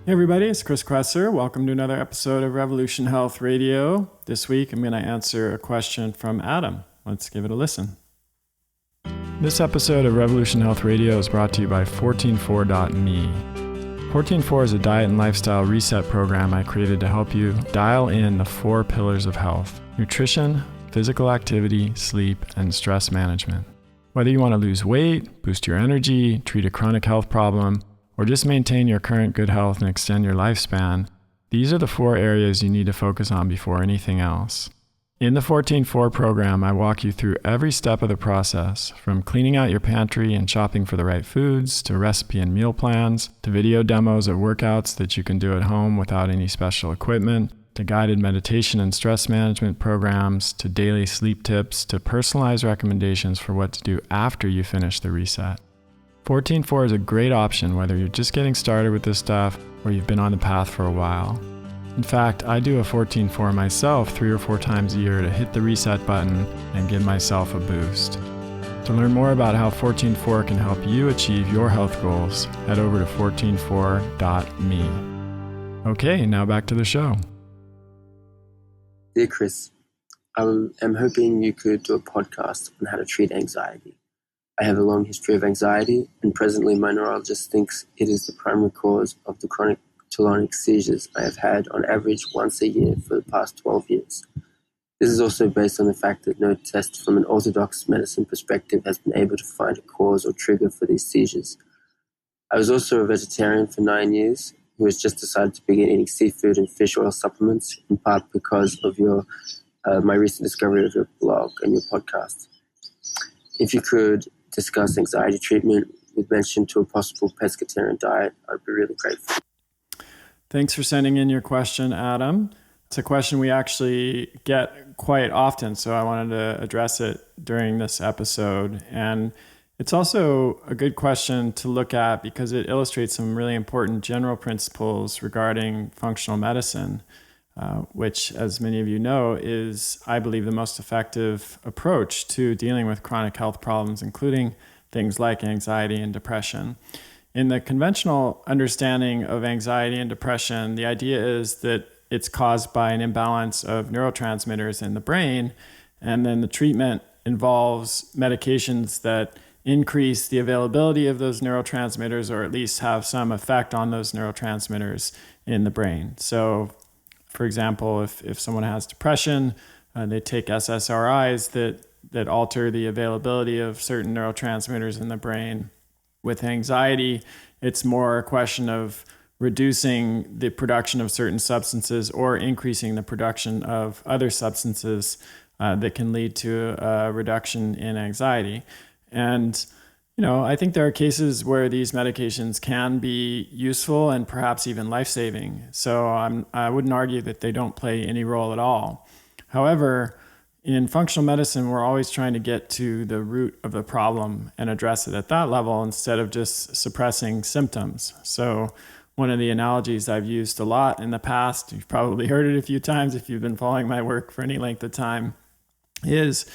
Hey everybody, it's Chris Kresser. Welcome to another episode of Revolution Health Radio. This week I'm going to answer a question from Adam. Let's give it a listen. This episode of Revolution Health Radio is brought to you by 144.me. 144 is a diet and lifestyle reset program I created to help you dial in the 4 pillars of health: nutrition, physical activity, sleep, and stress management. Whether you want to lose weight, boost your energy, treat a chronic health problem, or just maintain your current good health and extend your lifespan, these are the 4 areas you need to focus on before anything else. In the 144 program, I walk you through every step of the process, from cleaning out your pantry and shopping for the right foods, to recipe and meal plans, to video demos of workouts that you can do at home without any special equipment, to guided meditation and stress management programs, to daily sleep tips, to personalized recommendations for what to do after you finish the reset. 144 is a great option whether you're just getting started with this stuff or you've been on the path for a while. In fact, I do a 144 myself 3 or 4 times a year to hit the reset button and give myself a boost. To learn more about how 144 can help you achieve your health goals, head over to 144.me. Okay, now back to the show. Dear Chris, I am hoping you could do a podcast on how to treat anxiety. I have a long history of anxiety, and presently my neurologist thinks it is the primary cause of the chronic tonic seizures I have had on average once a year for the past 12 years. This is also based on the fact that no test from an orthodox medicine perspective has been able to find a cause or trigger for these seizures. I was also a vegetarian for 9 years, who has just decided to begin eating seafood and fish oil supplements, in part because of my recent discovery of your blog and your podcast. If you could discuss anxiety treatment with mention to a possible pescatarian diet, I'd be really grateful. Thanks for sending in your question, Adam. It's a question we actually get quite often, so I wanted to address it during this episode. And it's also a good question to look at because it illustrates some really important general principles regarding functional medicine, which, as many of you know, is, I believe, the most effective approach to dealing with chronic health problems, including things like anxiety and depression. In the conventional understanding of anxiety and depression, the idea is that it's caused by an imbalance of neurotransmitters in the brain, and then the treatment involves medications that increase the availability of those neurotransmitters, or at least have some effect on those neurotransmitters in the brain. So, for example, if someone has depression, they take SSRIs that alter the availability of certain neurotransmitters in the brain. With anxiety, it's more a question of reducing the production of certain substances or increasing the production of other substances that can lead to a reduction in anxiety. And I think there are cases where these medications can be useful and perhaps even life-saving. So I wouldn't argue that they don't play any role at all. However, in functional medicine, we're always trying to get to the root of the problem and address it at that level instead of just suppressing symptoms. So one of the analogies I've used a lot in the past, you've probably heard it a few times if you've been following my work for any length of time, is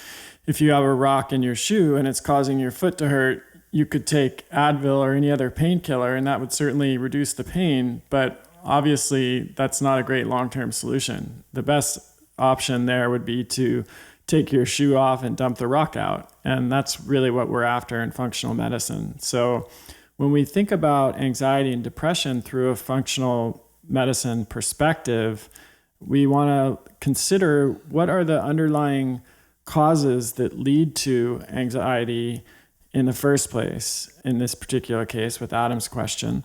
if you have a rock in your shoe and it's causing your foot to hurt, you could take Advil or any other painkiller, and that would certainly reduce the pain, but obviously that's not a great long-term solution. The best option there would be to take your shoe off and dump the rock out, and that's really what we're after in functional medicine. So when we think about anxiety and depression through a functional medicine perspective, we want to consider what are the underlying causes that lead to anxiety in the first place, in this particular case with Adam's question.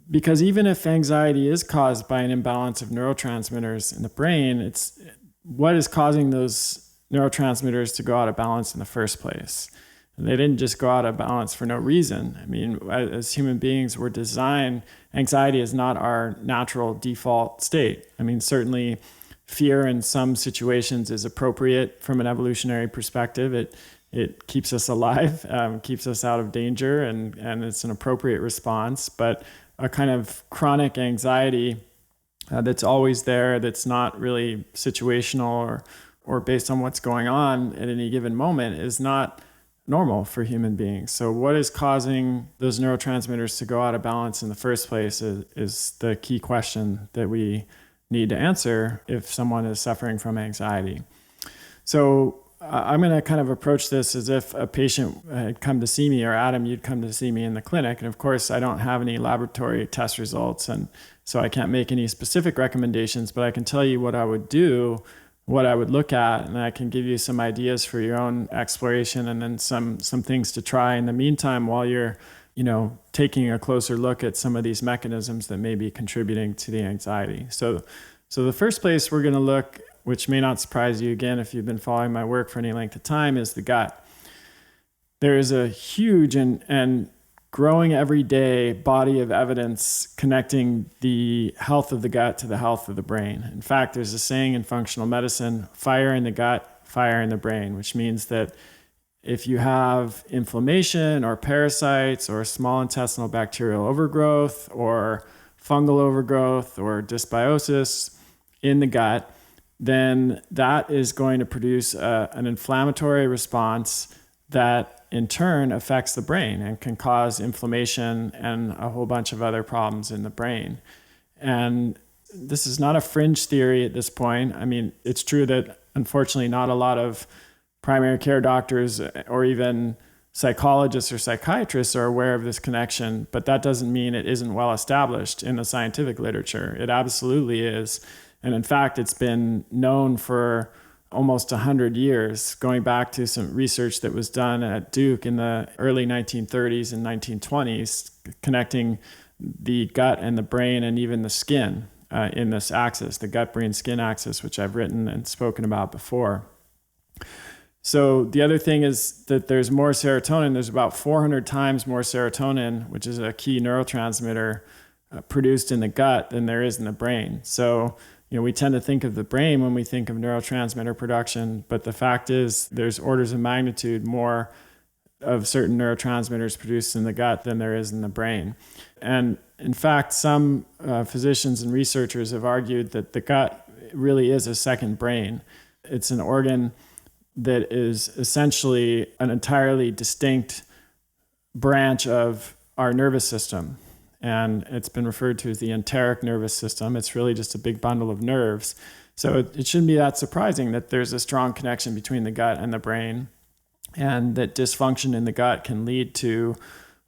Because even if anxiety is caused by an imbalance of neurotransmitters in the brain, it's what is causing those neurotransmitters to go out of balance in the first place. And they didn't just go out of balance for no reason. I mean, as human beings, we're designed, anxiety is not our natural default state. I mean, certainly fear in some situations is appropriate from an evolutionary perspective. It keeps us alive, keeps us out of danger, and it's an appropriate response. But a kind of chronic anxiety that's always there, that's not really situational or based on what's going on at any given moment, is not normal for human beings. So what is causing those neurotransmitters to go out of balance in the first place is the key question that we need to answer if someone is suffering from anxiety. So I'm going to kind of approach this as if a patient had come to see me, or Adam, you'd come to see me in the clinic. And of course, I don't have any laboratory test results, and so I can't make any specific recommendations, but I can tell you what I would do, what I would look at, and I can give you some ideas for your own exploration, and then some things to try in the meantime while you're, taking a closer look at some of these mechanisms that may be contributing to the anxiety. So the first place we're going to look, which may not surprise you again if you've been following my work for any length of time, is the gut. There is a huge and growing every day body of evidence connecting the health of the gut to the health of the brain. In fact, there's a saying in functional medicine, fire in the gut, fire in the brain, which means that if you have inflammation or parasites or small intestinal bacterial overgrowth or fungal overgrowth or dysbiosis in the gut, then that is going to produce an inflammatory response that in turn affects the brain and can cause inflammation and a whole bunch of other problems in the brain. And this is not a fringe theory at this point. I mean, it's true that unfortunately not a lot of primary care doctors or even psychologists or psychiatrists are aware of this connection, but that doesn't mean it isn't well established in the scientific literature. It absolutely is. And in fact, it's been known for almost 100 years, going back to some research that was done at Duke in the early 1930s and 1920s, connecting the gut and the brain and even the skin in this axis, the gut-brain-skin axis, which I've written and spoken about before. So the other thing is that there's more serotonin. There's about 400 times more serotonin, which is a key neurotransmitter, produced in the gut than there is in the brain. So we tend to think of the brain when we think of neurotransmitter production, but the fact is there's orders of magnitude more of certain neurotransmitters produced in the gut than there is in the brain. And in fact, some physicians and researchers have argued that the gut really is a second brain. It's an organ that is essentially an entirely distinct branch of our nervous system. And it's been referred to as the enteric nervous system. It's really just a big bundle of nerves. So it shouldn't be that surprising that there's a strong connection between the gut and the brain, and that dysfunction in the gut can lead to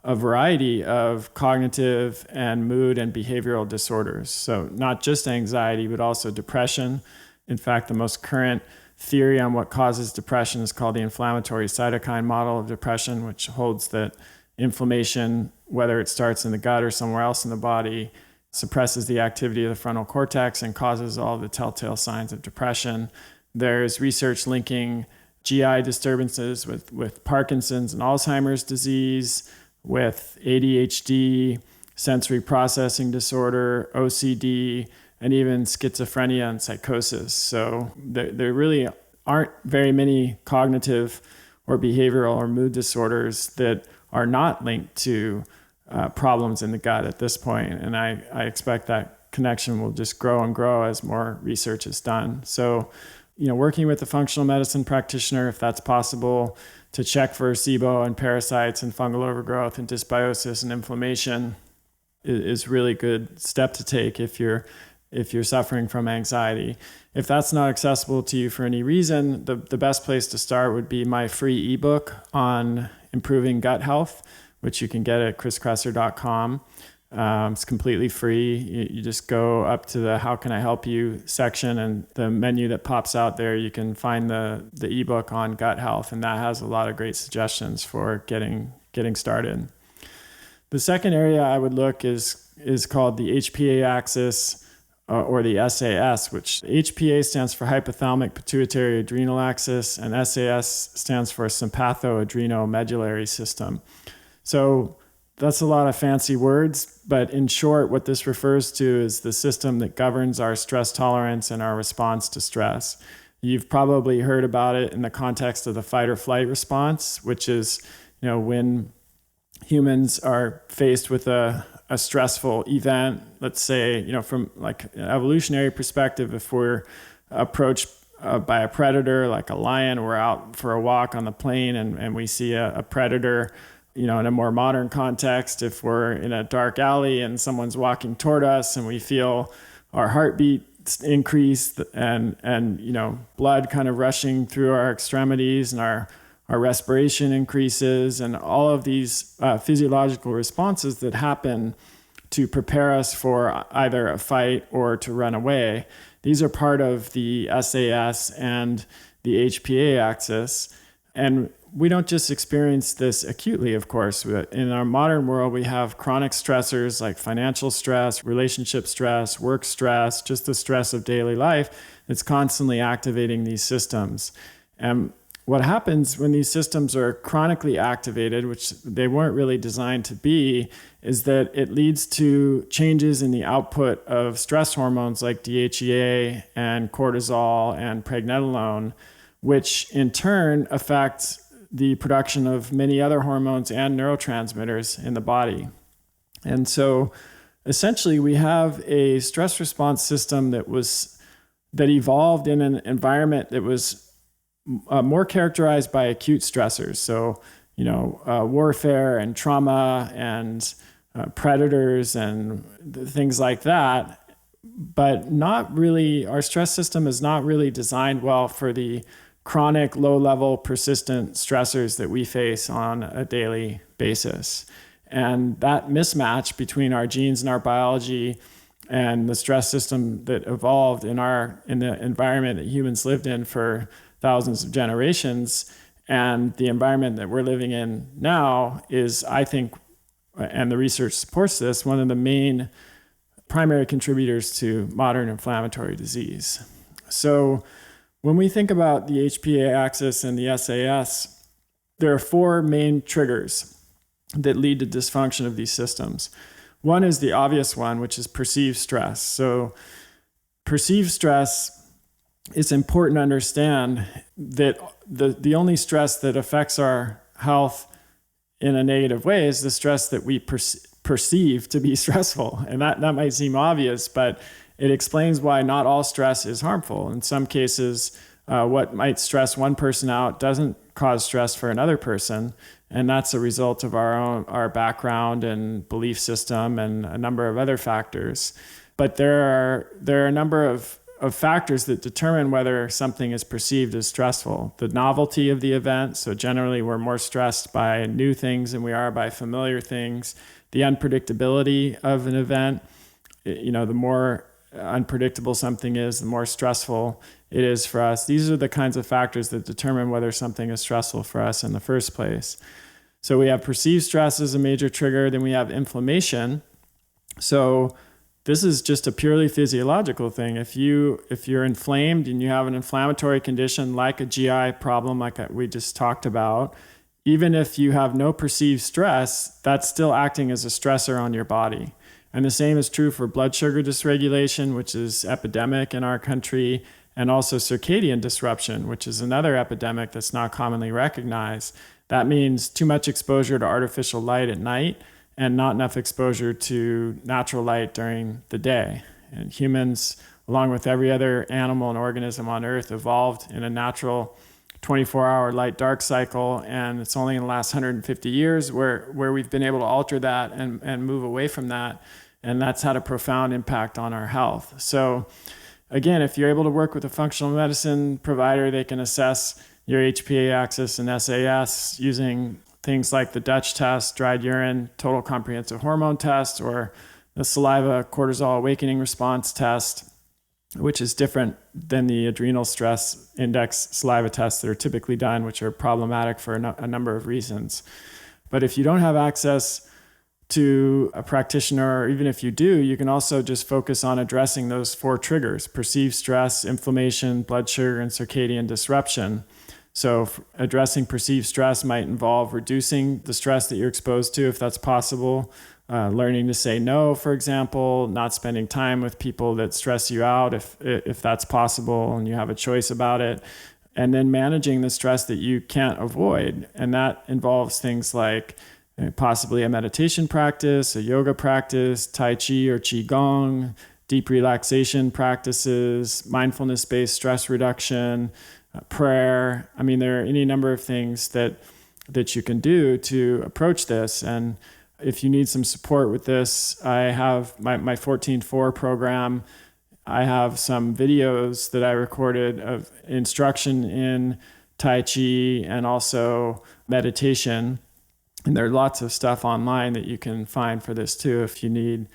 a variety of cognitive and mood and behavioral disorders. So not just anxiety, but also depression. In fact, the most current theory on what causes depression is called the inflammatory cytokine model of depression, which holds that inflammation, whether it starts in the gut or somewhere else in the body, suppresses the activity of the frontal cortex and causes all the telltale signs of depression. There's research linking GI disturbances with Parkinson's and Alzheimer's disease, with ADHD, sensory processing disorder, OCD, and even schizophrenia and psychosis. So there really aren't very many cognitive or behavioral or mood disorders that are not linked to problems in the gut at this point. And I expect that connection will just grow and grow as more research is done. So, working with a functional medicine practitioner, if that's possible, to check for SIBO and parasites and fungal overgrowth and dysbiosis and inflammation is really good step to take if you're suffering from anxiety. If that's not accessible to you for any reason, the best place to start would be my free ebook on improving gut health, which you can get at kresser.com. It's completely free. You just go up to the How Can I Help You section, and the menu that pops out there, you can find the ebook on gut health, and that has a lot of great suggestions for getting started. The second area I would look is called the HPA axis, or the SAS, which HPA stands for hypothalamic pituitary adrenal axis, and SAS stands for sympatho-adrenomedullary system. So that's a lot of fancy words, but in short, what this refers to is the system that governs our stress tolerance and our response to stress. You've probably heard about it in the context of the fight or flight response, which is, when humans are faced with a stressful event, let's say, from like an evolutionary perspective, if we're approached by a predator like a lion. We're out for a walk on the plain and we see a predator. In a more modern context, if we're in a dark alley and someone's walking toward us and we feel our heartbeat increase and blood kind of rushing through our extremities and our respiration increases, and all of these physiological responses that happen to prepare us for either a fight or to run away. These are part of the SAS and the HPA axis. And we don't just experience this acutely, of course. In our modern world, we have chronic stressors like financial stress, relationship stress, work stress, just the stress of daily life that's constantly activating these systems. And what happens when these systems are chronically activated, which they weren't really designed to be, is that it leads to changes in the output of stress hormones like DHEA and cortisol and pregnenolone, which in turn affects the production of many other hormones and neurotransmitters in the body. And so essentially we have a stress response system that evolved in an environment that was more characterized by acute stressors. So, warfare and trauma and predators and things like that. But not really, our stress system is not really designed well for the chronic, low-level, persistent stressors that we face on a daily basis. And that mismatch between our genes and our biology and the stress system that evolved in the environment that humans lived in for thousands of generations and the environment that we're living in now is, I think, and the research supports this, one of the main primary contributors to modern inflammatory disease. So when we think about the HPA axis and the SAS, there are four main triggers that lead to dysfunction of these systems. One is the obvious one, which is perceived stress. So perceived stress, it's important to understand that the only stress that affects our health in a negative way is the stress that we perceive to be stressful. And that might seem obvious, but it explains why not all stress is harmful. In some cases, what might stress one person out doesn't cause stress for another person. And that's a result of our background and belief system and a number of other factors. But there are a number of factors that determine whether something is perceived as stressful. The novelty of the event, so generally we're more stressed by new things than we are by familiar things. The unpredictability of an event, the more unpredictable something is, the more stressful it is for us. These are the kinds of factors that determine whether something is stressful for us in the first place. So we have perceived stress as a major trigger, then we have inflammation. So this is just a purely physiological thing. If you're inflamed and you have an inflammatory condition like a GI problem like we just talked about, even if you have no perceived stress, that's still acting as a stressor on your body. And the same is true for blood sugar dysregulation, which is epidemic in our country, and also circadian disruption, which is another epidemic that's not commonly recognized. That means too much exposure to artificial light at night and not enough exposure to natural light during the day. And humans, along with every other animal and organism on Earth, evolved in a natural 24-hour light-dark cycle, and it's only in the last 150 years where we've been able to alter that and move away from that, and that's had a profound impact on our health. So again, if you're able to work with a functional medicine provider, they can assess your HPA axis and SAS using things like the Dutch test, dried urine, total comprehensive hormone test, or the saliva cortisol awakening response test, which is different than the adrenal stress index saliva tests that are typically done, which are problematic for a number of reasons. But if you don't have access to a practitioner, or even if you do, you can also just focus on addressing those four triggers: perceived stress, inflammation, blood sugar, and circadian disruption. So addressing perceived stress might involve reducing the stress that you're exposed to, if that's possible, learning to say no, for example, not spending time with people that stress you out if that's possible and you have a choice about it, and then managing the stress that you can't avoid. And that involves things like possibly a meditation practice, a yoga practice, Tai Chi or Qigong, deep relaxation practices, mindfulness-based stress reduction, prayer. I mean, there are any number of things that you can do to approach this. And if you need some support with this, I have my 14-4 program. I have some videos that I recorded of instruction in Tai Chi and also meditation. And there are lots of stuff online that you can find for this too if you need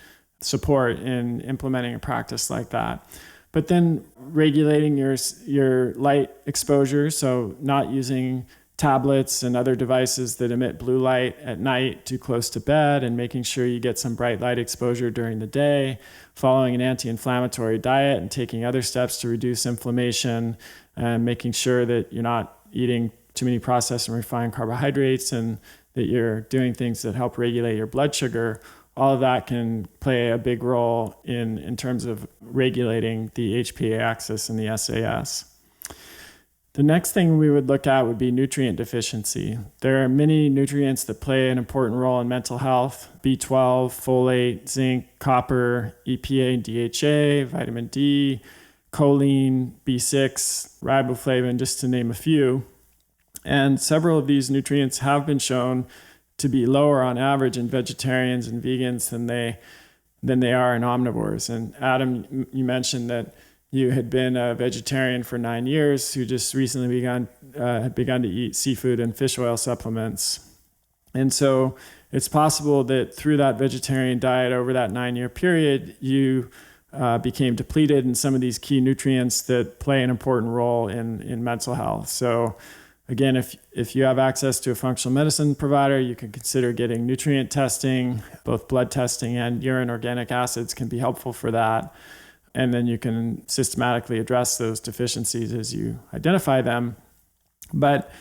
support in implementing a practice like that. But then regulating your light exposure, so not using tablets and other devices that emit blue light at night too close to bed, and making sure you get some bright light exposure during the day, following an anti-inflammatory diet and taking other steps to reduce inflammation, and making sure that you're not eating too many processed and refined carbohydrates, and that you're doing things that help regulate your blood sugar. All of that can play a big role in terms of regulating the HPA axis and the SAS. The next thing we would look at would be nutrient deficiency. There are many nutrients that play an important role in mental health: B12, folate, zinc, copper, EPA and DHA, vitamin D, choline, B6, riboflavin, just to name a few. And several of these nutrients have been shown to be lower on average in vegetarians and vegans than they are in omnivores. And Adam, you mentioned that you had been a vegetarian for 9 years, who just recently had begun to eat seafood and fish oil supplements. And so it's possible that through that vegetarian diet over that 9-year period, you became depleted in some of these key nutrients that play an important role in mental health. So again, if you have access to a functional medicine provider, you can consider getting nutrient testing. Both blood testing and urine organic acids can be helpful for that. And then you can systematically address those deficiencies as you identify them. But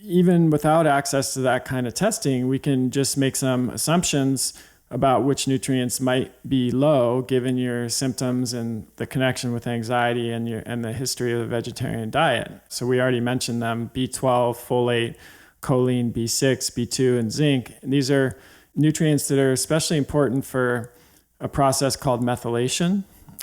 even without access to that kind of testing, we can just make some assumptions about which nutrients might be low given your symptoms and the connection with anxiety and the history of the vegetarian diet. So we already mentioned them: B12, folate, choline, B6, B2, and zinc. And these are nutrients that are especially important for a process called methylation.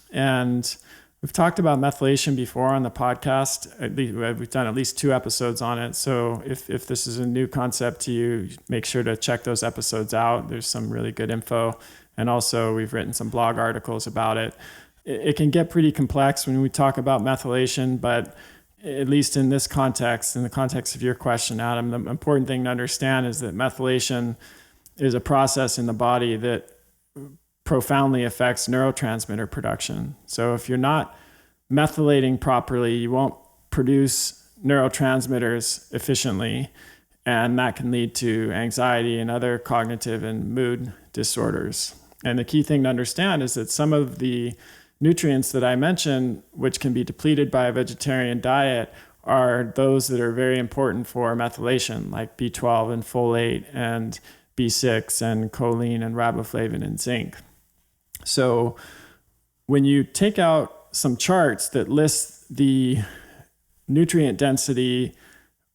And we've talked about methylation before on the podcast. We've done at least 2 episodes on it. So if this is a new concept to you, make sure to check those episodes out. There's some really good info. And also we've written some blog articles about it. It can get pretty complex when we talk about methylation, but at least in this context, in the context of your question, Adam, the important thing to understand is that methylation is a process in the body that profoundly affects neurotransmitter production. So if you're not methylating properly, you won't produce neurotransmitters efficiently, and that can lead to anxiety and other cognitive and mood disorders. And the key thing to understand is that some of the nutrients that I mentioned, which can be depleted by a vegetarian diet, are those that are very important for methylation, like B12 and folate and B6 and choline and riboflavin and zinc. So when you take out some charts that list the nutrient density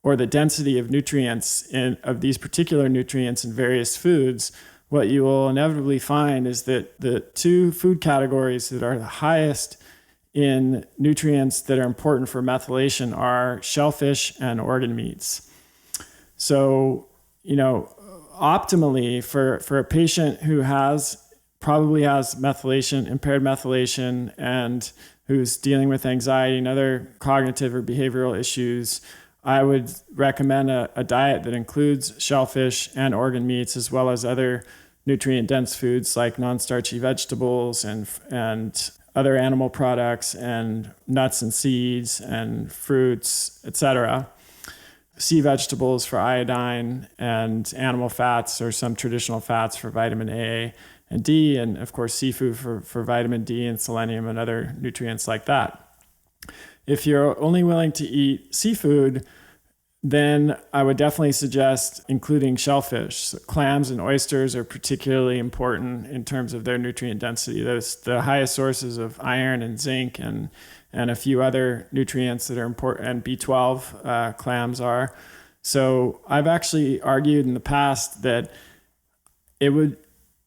or the density of nutrients of these particular nutrients in various foods, what you will inevitably find is that the 2 food categories that are the highest in nutrients that are important for methylation are shellfish and organ meats. So, optimally for a patient who probably has impaired methylation, and who's dealing with anxiety and other cognitive or behavioral issues, I would recommend a diet that includes shellfish and organ meats, as well as other nutrient-dense foods like non-starchy vegetables and other animal products and nuts and seeds and fruits, etc. Sea vegetables for iodine, and animal fats or some traditional fats for vitamin A and D, and of course seafood for vitamin D and selenium and other nutrients like that. If you're only willing to eat seafood, then I would definitely suggest including shellfish. So clams and oysters are particularly important in terms of their nutrient density. Those the highest sources of iron and zinc and a few other nutrients that are important, and B12 clams are. So I've actually argued in the past that it would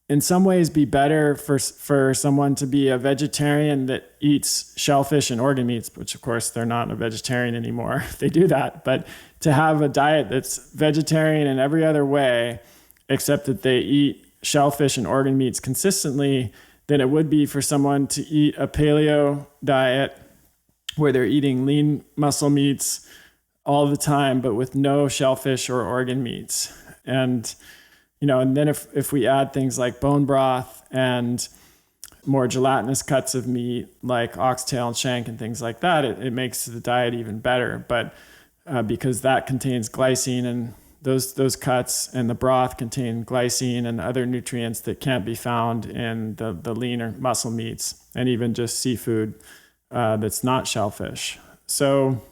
in some ways be better for someone to be a vegetarian that eats shellfish and organ meats, which of course they're not a vegetarian anymore if they do that, but to have a diet that's vegetarian in every other way, except that they eat shellfish and organ meats consistently, than it would be for someone to eat a paleo diet where they're eating lean muscle meats all the time, but with no shellfish or organ meats. And and then if we add things like bone broth and more gelatinous cuts of meat like oxtail and shank and things like that, it makes the diet even better. But because that contains glycine, and those cuts and the broth contain glycine and other nutrients that can't be found in the leaner muscle meats and even just seafood that's not shellfish. So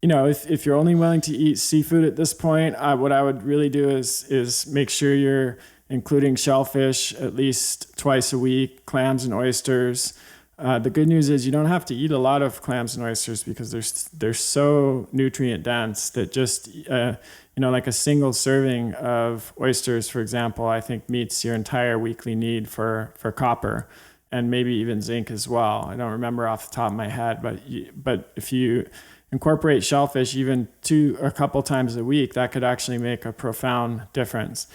if you're only willing to eat seafood at this point, what I would really do is make sure you're including shellfish at least twice a week, clams and oysters. The good news is you don't have to eat a lot of clams and oysters because they're so nutrient dense that just like a single serving of oysters, for example, I think meets your entire weekly need for copper and maybe even zinc as well. I don't remember off the top of my head, but if you incorporate shellfish even a couple times a week, that could actually make a profound difference.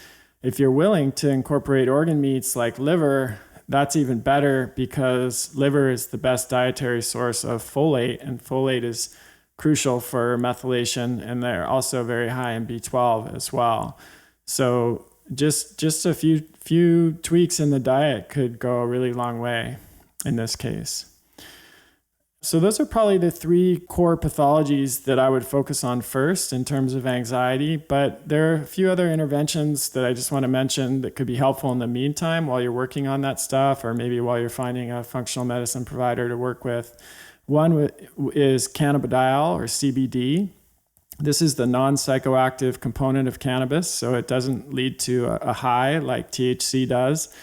If you're willing to incorporate organ meats like liver, that's even better because liver is the best dietary source of folate, and folate is crucial for methylation, and they're also very high in B12 as well. So just a few tweaks in the diet could go a really long way in this case. So those are probably the three core pathologies that I would focus on first in terms of anxiety, but there are a few other interventions that I just want to mention that could be helpful in the meantime while you're working on that stuff, or maybe while you're finding a functional medicine provider to work with. One is cannabidiol, or CBD. This is the non-psychoactive component of cannabis, so it doesn't lead to a high like THC does.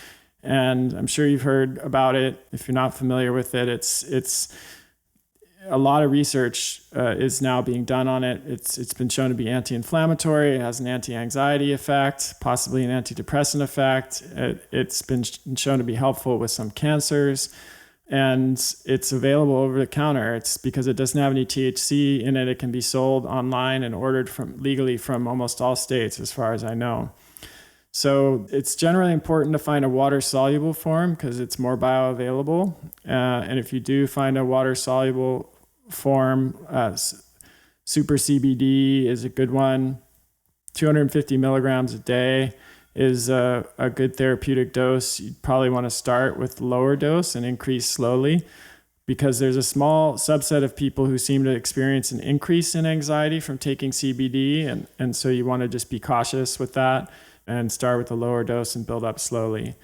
And I'm sure you've heard about it. If you're not familiar with it, it's a lot of research is now being done on it. It's been shown to be anti-inflammatory. It has an anti-anxiety effect, possibly an antidepressant effect. It's been shown to be helpful with some cancers, and it's available over the counter. It's because it doesn't have any THC in it. It can be sold online and ordered legally from almost all states, as far as I know. So it's generally important to find a water-soluble form because it's more bioavailable. And if you do find a water-soluble form, super CBD is a good one. 250 milligrams a day is a good therapeutic dose. You'd probably want to start with lower dose and increase slowly, because there's a small subset of people who seem to experience an increase in anxiety from taking CBD. And so you want to just be cautious with that and start with a lower dose and build up slowly.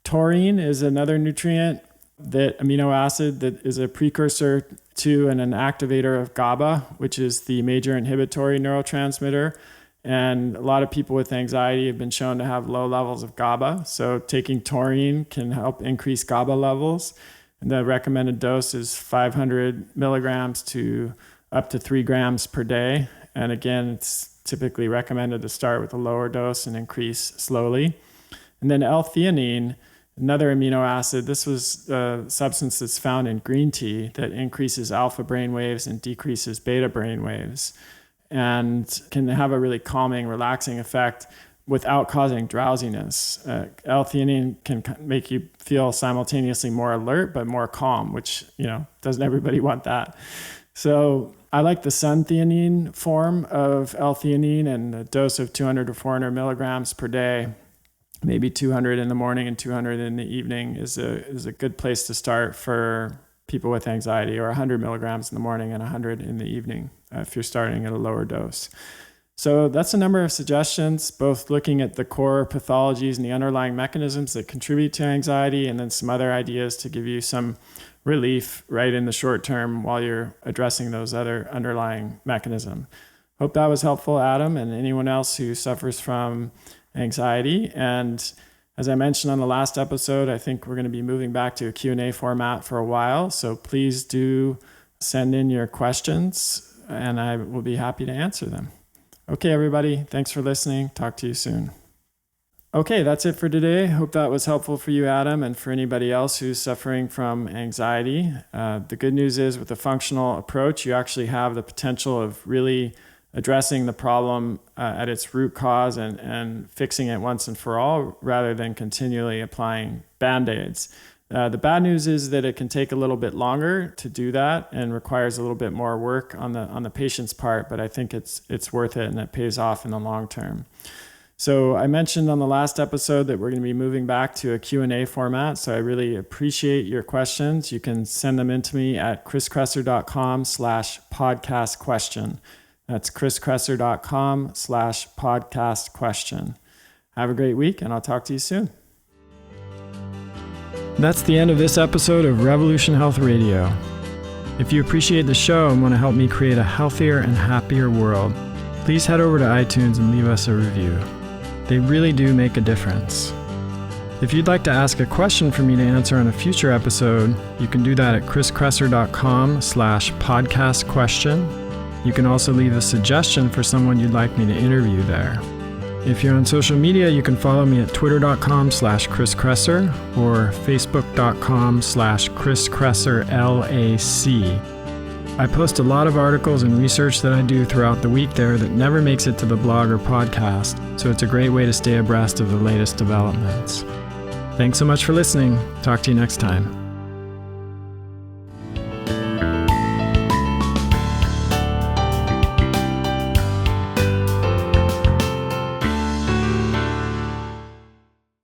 Taurine is another nutrient, that amino acid that is a precursor to and an activator of GABA, which is the major inhibitory neurotransmitter. And a lot of people with anxiety have been shown to have low levels of GABA. So taking taurine can help increase GABA levels. And the recommended dose is 500 milligrams to up to 3 grams per day. And again, it's typically recommended to start with a lower dose and increase slowly. And then L-theanine, another amino acid. This was a substance that's found in green tea that increases alpha brain waves and decreases beta brain waves, and can have a really calming, relaxing effect without causing drowsiness. L-theanine can make you feel simultaneously more alert but more calm, which, doesn't everybody want that? So I like the sun-theanine form of L-theanine, and a dose of 200 to 400 milligrams per day. Maybe 200 in the morning and 200 in the evening is a good place to start for people with anxiety, or 100 milligrams in the morning and 100 in the evening if you're starting at a lower dose. So that's a number of suggestions, both looking at the core pathologies and the underlying mechanisms that contribute to anxiety, and then some other ideas to give you some relief right in the short term while you're addressing those other underlying mechanisms. Hope that was helpful, Adam, and anyone else who suffers from anxiety. And as I mentioned on the last episode, I think we're going to be moving back to a Q&A format for a while. So please do send in your questions, and I will be happy to answer them. Okay, everybody. Thanks for listening. Talk to you soon. Okay, that's it for today. Hope that was helpful for you, Adam, and for anybody else who's suffering from anxiety. The good news is with a functional approach, you actually have the potential of really addressing the problem at its root cause and fixing it once and for all, rather than continually applying Band-Aids. The bad news is that it can take a little bit longer to do that and requires a little bit more work on the patient's part, but I think it's worth it and it pays off in the long term. So I mentioned on the last episode that we're going to be moving back to a Q&A format. So I really appreciate your questions. You can send them in to me at chriskresser.com/podcast question. That's chriskresser.com/podcast question. Have a great week, and I'll talk to you soon. That's the end of this episode of Revolution Health Radio. If you appreciate the show and want to help me create a healthier and happier world, please head over to iTunes and leave us a review. They really do make a difference. If you'd like to ask a question for me to answer on a future episode, you can do that at chriskresser.com/podcast question. You can also leave a suggestion for someone you'd like me to interview there. If you're on social media, you can follow me at twitter.com/chriskresser or facebook.com/chriskresser L.Ac. I post a lot of articles and research that I do throughout the week there that never makes it to the blog or podcast, so it's a great way to stay abreast of the latest developments. Thanks so much for listening. Talk to you next time.